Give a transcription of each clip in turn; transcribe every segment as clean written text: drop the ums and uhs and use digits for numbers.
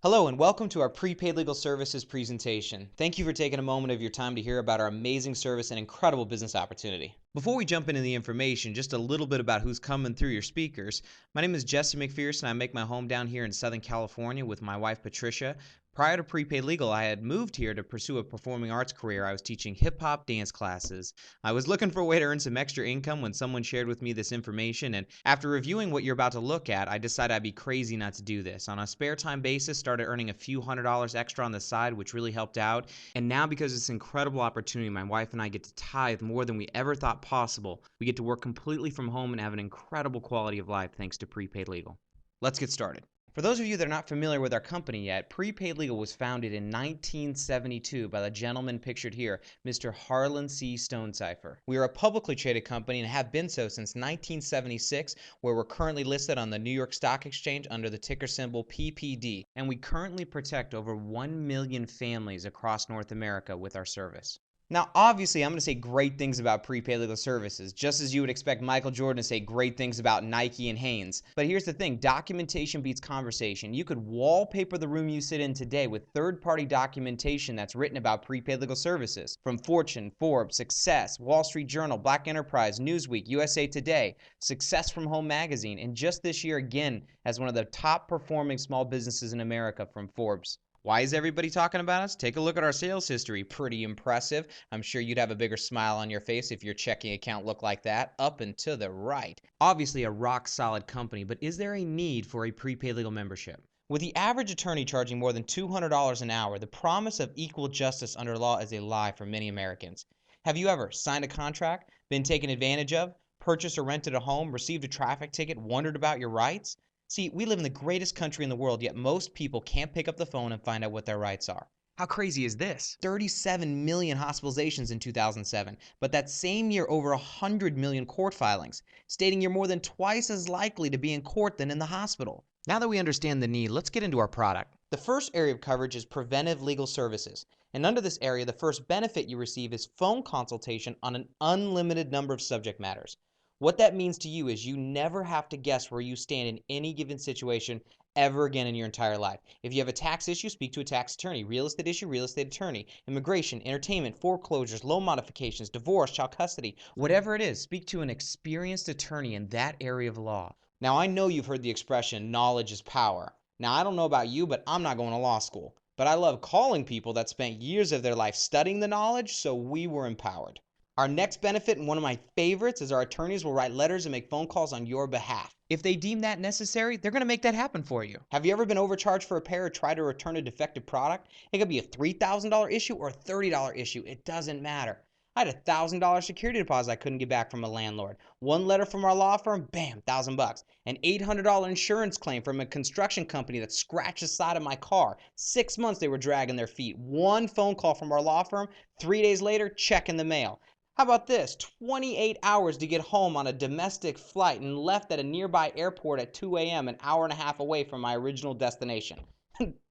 Hello and welcome to our prepaid legal services presentation. Thank you for taking a moment of your time to hear about our amazing service and incredible business opportunity. Before we jump into the information, just a little bit about who's coming through your speakers. My name is Jesse McPherson. I make my home down here in Southern California with my wife Patricia. Prior to Prepaid Legal, I had moved here to pursue a performing arts career. I was teaching hip-hop dance classes. I was looking for a way to earn some extra income when someone shared with me this information, and after reviewing what you're about to look at, I decided I'd be crazy not to do this. On a spare time basis, started earning a few $100s extra on the side, which really helped out. And now, because of this incredible opportunity, my wife and I get to tithe more than we ever thought possible. We get to work completely from home and have an incredible quality of life thanks to Prepaid Legal. Let's get started. For those of you that are not familiar with our company yet, Prepaid Legal was founded in 1972 by the gentleman pictured here, Mr. Harlan C. Stonecipher. We are a publicly traded company and have been so since 1976, where we're currently listed on the New York Stock Exchange under the ticker symbol PPD, and we currently protect over 1 million families across North America with our service. Now, obviously, I'm going to say great things about prepaid legal services, just as you would expect Michael Jordan to say great things about Nike and Hanes. But here's the thing, documentation beats conversation. You could wallpaper the room you sit in today with third-party documentation that's written about prepaid legal services. From Fortune, Forbes, Success, Wall Street Journal, Black Enterprise, Newsweek, USA Today, Success from Home Magazine, and just this year again as one of the top-performing small businesses in America from Forbes. Why is everybody talking about us? Take a look at our sales history. Pretty impressive. I'm sure you'd have a bigger smile on your face if your checking account looked like that. Up and to the right. Obviously a rock solid company, but is there a need for a prepaid legal membership? With the average attorney charging more than $200 an hour, the promise of equal justice under law is a lie for many Americans. Have you ever signed a contract, been taken advantage of, purchased or rented a home, received a traffic ticket, wondered about your rights? See, we live in the greatest country in the world, yet most people can't pick up the phone and find out what their rights are. How crazy is this? 37 million hospitalizations in 2007, but that same year over 100 million court filings, stating you're more than twice as likely to be in court than in the hospital. Now that we understand the need, let's get into our product. The first area of coverage is preventive legal services. And under this area, the first benefit you receive is phone consultation on an unlimited number of subject matters. What that means to you is you never have to guess where you stand in any given situation ever again in your entire life. If you have a tax issue, speak to a tax attorney. Real estate issue, real estate attorney. Immigration, entertainment, foreclosures, loan modifications, divorce, child custody. Whatever it is, speak to an experienced attorney in that area of law. Now, I know you've heard the expression, knowledge is power. Now, I don't know about you, but I'm not going to law school. But I love calling people that spent years of their life studying the knowledge, so we were empowered. Our next benefit, and one of my favorites, is our attorneys will write letters and make phone calls on your behalf. If they deem that necessary, they're going to make that happen for you. Have you ever been overcharged for a repair or tried to return a defective product? It could be a $3,000 issue or a $30 issue. It doesn't matter. I had a $1,000 security deposit I couldn't get back from a landlord. One letter from our law firm, bam, $1,000. An $800 insurance claim from a construction company that scratched the side of my car. 6 months they were dragging their feet. One phone call from our law firm, 3 days later, check in the mail. How about this? 28 hours to get home on a domestic flight and left at a nearby airport at 2 a.m., an hour and a half away from my original destination.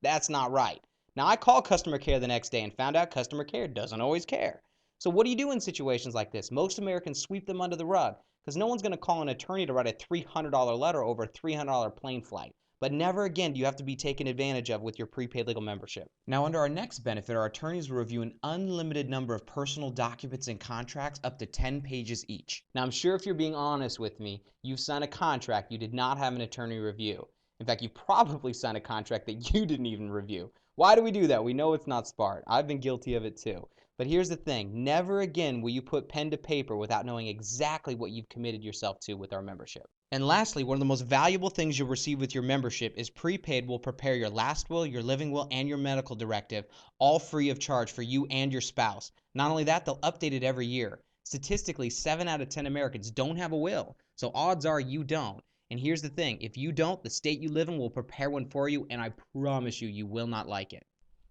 That's not right. Now, I called customer care the next day and found out customer care doesn't always care. So what do you do in situations like this? Most Americans sweep them under the rug because no one's going to call an attorney to write a $300 letter over a $300 plane flight. But never again do you have to be taken advantage of with your prepaid legal membership. Now, under our next benefit, our attorneys will review an unlimited number of personal documents and contracts up to 10 pages each. Now, I'm sure if you're being honest with me, you've signed a contract you did not have an attorney review. In fact, you probably signed a contract that you didn't even review. Why do we do that? We know it's not smart. I've been guilty of it too. But here's the thing, never again will you put pen to paper without knowing exactly what you've committed yourself to with our membership. And lastly, one of the most valuable things you'll receive with your membership is Prepaid will prepare your last will, your living will, and your medical directive, all free of charge for you and your spouse. Not only that, they'll update it every year. Statistically, 7 out of 10 Americans don't have a will, so odds are you don't. And here's the thing, if you don't, the state you live in will prepare one for you, and I promise you, you will not like it.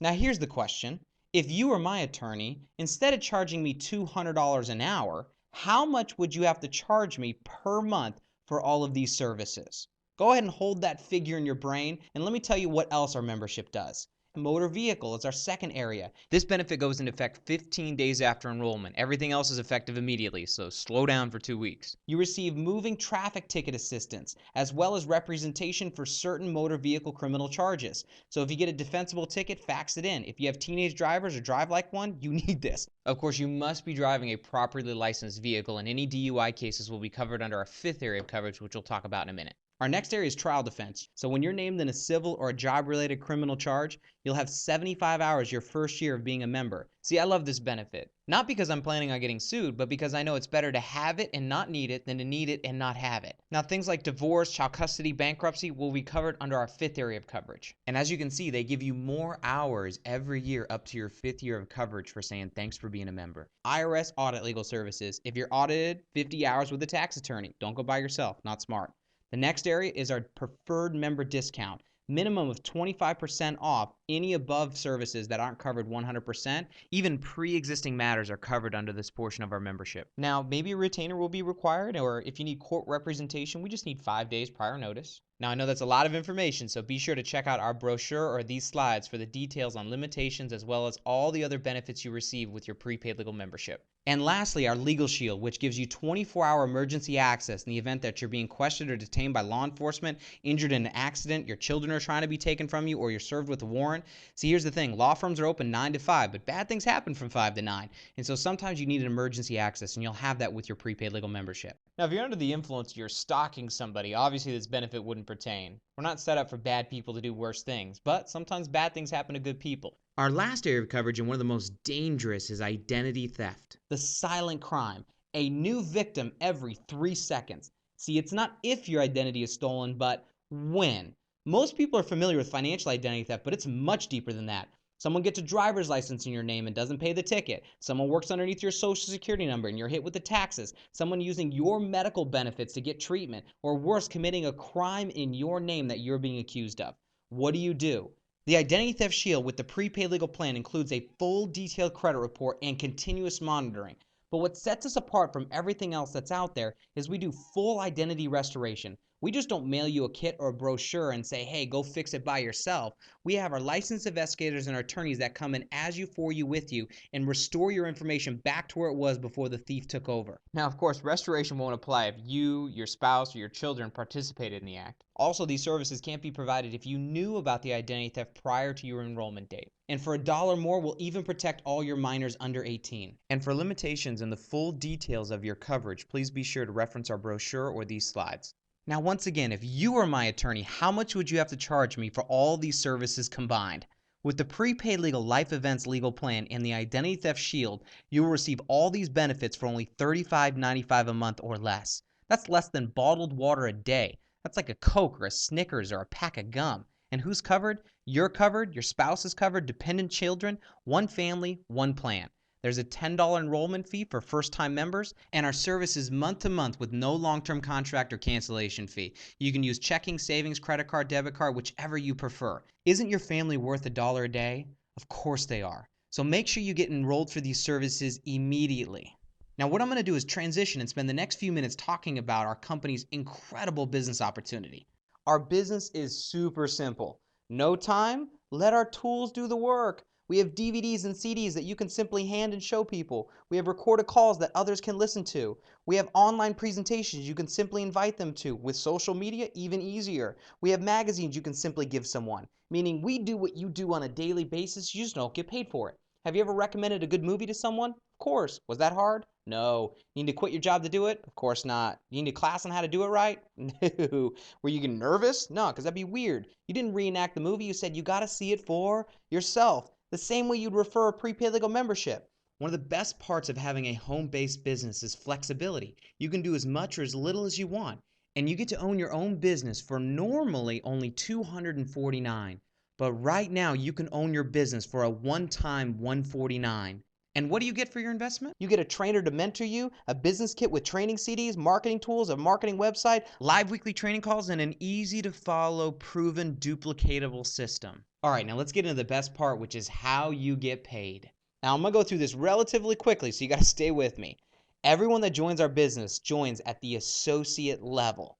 Now here's the question. If you were my attorney, instead of charging me $200 an hour, how much would you have to charge me per month for all of these services? Go ahead and hold that figure in your brain, and let me tell you what else our membership does. Motor vehicle is our second area. This benefit goes into effect 15 days after enrollment. Everything else is effective immediately, so slow down for 2 weeks. You receive moving traffic ticket assistance, as well as representation for certain motor vehicle criminal charges. So if you get a defensible ticket, fax it in. If you have teenage drivers or drive like one, you need this. Of course, you must be driving a properly licensed vehicle, and any DUI cases will be covered under our fifth area of coverage, which we'll talk about in a minute. Our next area is trial defense. So when you're named in a civil or a job-related criminal charge, you'll have 75 hours your first year of being a member. See, I love this benefit. Not because I'm planning on getting sued, but because I know it's better to have it and not need it than to need it and not have it. Now, things like divorce, child custody, bankruptcy will be covered under our fifth area of coverage. And as you can see, they give you more hours every year up to your fifth year of coverage for saying thanks for being a member. IRS audit legal services. If you're audited, 50 hours with a tax attorney. Don't go by yourself, not smart. The next area is our preferred member discount. Minimum of 25% off any above services that aren't covered 100%. Even pre-existing matters are covered under this portion of our membership. Now, maybe a retainer will be required, or if you need court representation, we just need 5 days prior notice. Now, I know that's a lot of information, so be sure to check out our brochure or these slides for the details on limitations as well as all the other benefits you receive with your prepaid legal membership. And lastly, our Legal Shield, which gives you 24-hour emergency access in the event that you're being questioned or detained by law enforcement, injured in an accident, your children are trying to be taken from you, or you're served with a warrant. See, here's the thing. Law firms are open 9 to 5, but bad things happen from 5 to 9. And so sometimes you need an emergency access, and you'll have that with your prepaid legal membership. Now, if you're under the influence, you're stalking somebody, obviously this benefit wouldn't pertain. We're not set up for bad people to do worse things, but sometimes bad things happen to good people. Our last area of coverage, and one of the most dangerous, is identity theft. The silent crime. A new victim every 3 seconds. See, it's not if your identity is stolen, but when. Most people are familiar with financial identity theft, but it's much deeper than that. Someone gets a driver's license in your name and doesn't pay the ticket. Someone works underneath your social security number and you're hit with the taxes. Someone using your medical benefits to get treatment, or worse, committing a crime in your name that you're being accused of. What do? The Identity Theft Shield with the prepaid legal plan includes a full detailed credit report and continuous monitoring. But what sets us apart from everything else that's out there is we do full identity restoration. We just don't mail you a kit or a brochure and say, hey, go fix it by yourself. We have our licensed investigators and our attorneys that come in as you, for you, with you, and restore your information back to where it was before the thief took over. Now, of course, restoration won't apply if you, your spouse, or your children participated in the act. Also, these services can't be provided if you knew about the identity theft prior to your enrollment date. And for $1 more, we'll even protect all your minors under 18. And for limitations and the full details of your coverage, please be sure to reference our brochure or these slides. Now, once again, if you were my attorney, how much would you have to charge me for all these services combined? With the prepaid legal life events legal plan and the Identity Theft Shield, you will receive all these benefits for only $35.95 a month or less. That's less than bottled water a day. That's like a Coke or a Snickers or a pack of gum. And who's covered? You're covered, your spouse is covered, dependent children, one family, one plan. There's a $10 enrollment fee for first-time members, and our service is month-to-month with no long-term contract or cancellation fee. You can use checking, savings, credit card, debit card, whichever you prefer. Isn't your family worth $1 a day? Of course they are. So make sure you get enrolled for these services immediately. Now, what I'm going to do is transition and spend the next few minutes talking about our company's incredible business opportunity. Our business is super simple. No time? Let our tools do the work. We have DVDs and CDs that you can simply hand and show people. We have recorded calls that others can listen to. We have online presentations you can simply invite them to. With social media, even easier. We have magazines you can simply give someone. Meaning we do what you do on a daily basis, you just don't get paid for it. Have you ever recommended a good movie to someone? Of course. Was that hard? No. You need to quit your job to do it? Of course not. You need a class on how to do it right? No. Were you getting nervous? No, because that'd be weird. You didn't reenact the movie. You said you got to see it for yourself. The same way you'd refer a prepaid legal membership. One of the best parts of having a home-based business is flexibility. You can do as much or as little as you want. And you get to own your own business for normally only $249. But right now you can own your business for a one-time $149. And what do you get for your investment? You get a trainer to mentor you, a business kit with training CDs, marketing tools, a marketing website, live weekly training calls, and an easy-to-follow, proven, duplicatable system. All right, now let's get into the best part, which is how you get paid. Now, I'm going to go through this relatively quickly, so you got to stay with me. Everyone that joins our business joins at the associate level.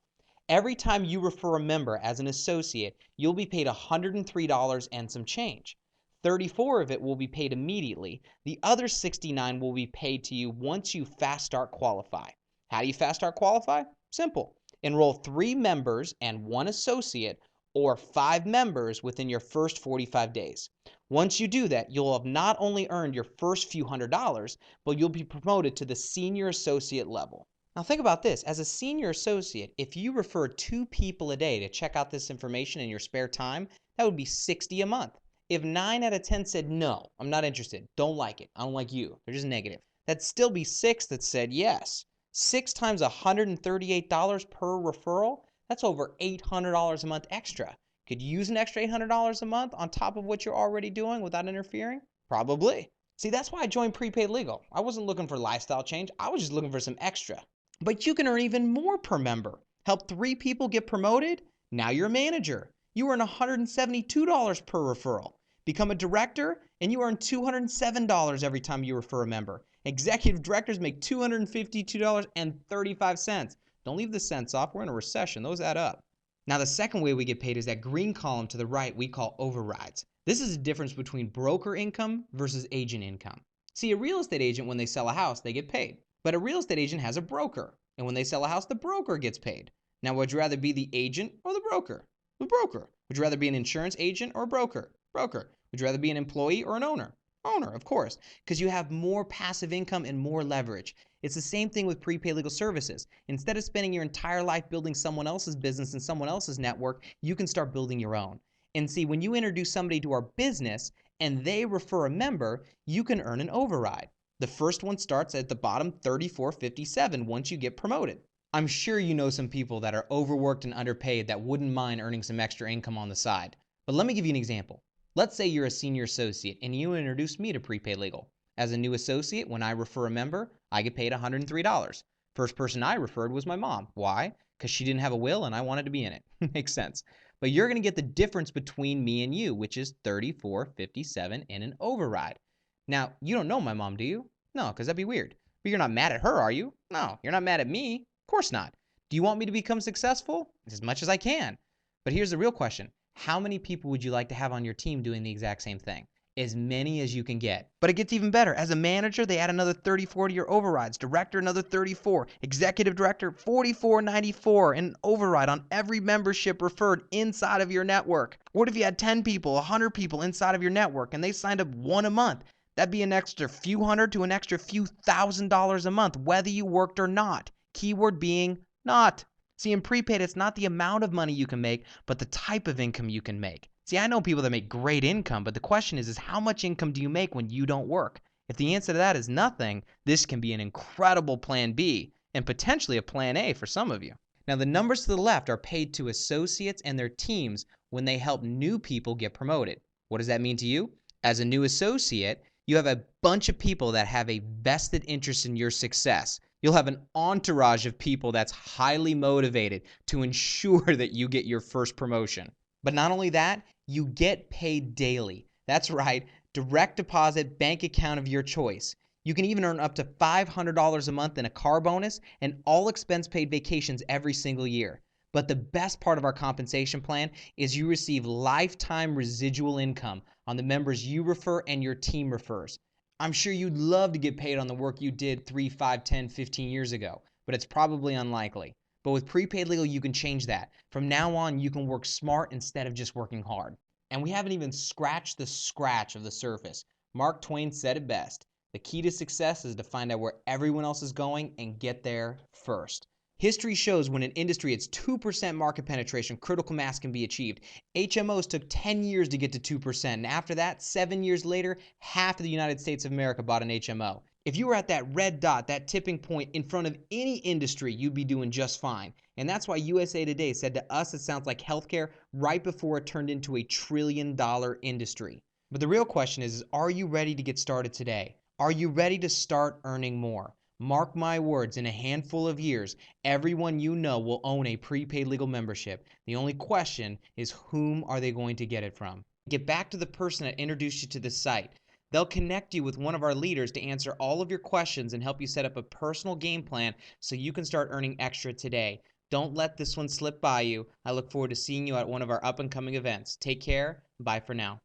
Every time you refer a member as an associate, you'll be paid $103 and some change. 34 of it will be paid immediately. The other 69 will be paid to you once you Fast Start qualify. How do you Fast Start qualify? Simple. Enroll 3 members and 1 associate or 5 members within your first 45 days. Once you do that, you'll have not only earned your first few $100s, but you'll be promoted to the senior associate level. Now think about this. As a senior associate, if you refer 2 people a day to check out this information in your spare time, that would be $60 a month. If 9 out of 10 said, no, I'm not interested, don't like it, I don't like you, they're just negative, that'd still be 6 that said yes. 6 times $138 per referral, that's over $800 a month extra. Could you use an extra $800 a month on top of what you're already doing without interfering? Probably. See, that's why I joined Prepaid Legal. I wasn't looking for lifestyle change, I was just looking for some extra. But you can earn even more per member. Help 3 people get promoted? Now you're a manager. You earn $172 per referral. Become a director, and you earn $207 every time you refer a member. Executive directors make $252.35. Don't leave the cents off. We're in a recession. Those add up. Now, the second way we get paid is that green column to the right we call overrides. This is the difference between broker income versus agent income. See, a real estate agent, when they sell a house, they get paid. But a real estate agent has a broker. And when they sell a house, the broker gets paid. Now, would you rather be the agent or the broker? The broker. Would you rather be an insurance agent or a broker? Broker. Would you rather be an employee or an owner? Owner, of course, because you have more passive income and more leverage. It's the same thing with prepaid legal services. Instead of spending your entire life building someone else's business and someone else's network, you can start building your own. And see, when you introduce somebody to our business and they refer a member, you can earn an override. The first one starts at the bottom, $34.57 once you get promoted. I'm sure you know some people that are overworked and underpaid that wouldn't mind earning some extra income on the side. But let me give you an example. Let's say you're a senior associate and you introduce me to Prepaid Legal. As a new associate, when I refer a member, I get paid $103. First person I referred was my mom. Why? Because she didn't have a will and I wanted to be in it. Makes sense. But you're going to get the difference between me and you, which is $34.57 and an override. Now, you don't know my mom, do you? No, because that'd be weird. But you're not mad at her, are you? No, you're not mad at me. Of course not. Do you want me to become successful? As much as I can. But here's the real question. How many people would you like to have on your team doing the exact same thing? As many as you can get. But it gets even better. As a manager, they add another 34 to your overrides. Director, another 34. Executive director, $44.94. And an override on every membership referred inside of your network. What if you had 10 people, 100 people inside of your network, and they signed up 1 a month? That'd be an extra few hundred to an extra few $1,000s a month, whether you worked or not. Keyword being not. See, in prepaid, it's not the amount of money you can make, but the type of income you can make. See, I know people that make great income, but the question is how much income do you make when you don't work? If the answer to that is nothing, this can be an incredible plan B and potentially a plan A for some of you. Now, the numbers to the left are paid to associates and their teams when they help new people get promoted. What does that mean to you? As a new associate, you have a bunch of people that have a vested interest in your success. You'll have an entourage of people that's highly motivated to ensure that you get your first promotion. But not only that, you get paid daily. That's right, direct deposit bank account of your choice. You can even earn up to $500 a month in a car bonus and all expense paid vacations every single year. But the best part of our compensation plan is you receive lifetime residual income on the members you refer and your team refers. I'm sure you'd love to get paid on the work you did 3, 5, 10, 15 years ago, but it's probably unlikely. But with Prepaid Legal, you can change that. From now on, you can work smart instead of just working hard. And we haven't even scratched the scratch of the surface. Mark Twain said it best. The key to success is to find out where everyone else is going and get there first. History shows when an industry hits 2% market penetration, critical mass can be achieved. HMOs took 10 years to get to 2%, and after that, 7 years later, half of the United States of America bought an HMO. If you were at that red dot, that tipping point in front of any industry, you'd be doing just fine. And that's why USA Today said to us it sounds like healthcare right before it turned into a $1 trillion industry. But the real question is, are you ready to get started today? Are you ready to start earning more? Mark my words, in a handful of years, everyone you know will own a prepaid legal membership. The only question is, whom are they going to get it from? Get back to the person that introduced you to the site. They'll connect you with one of our leaders to answer all of your questions and help you set up a personal game plan so you can start earning extra today. Don't let this one slip by you. I look forward to seeing you at one of our up and coming events. Take care. Bye for now.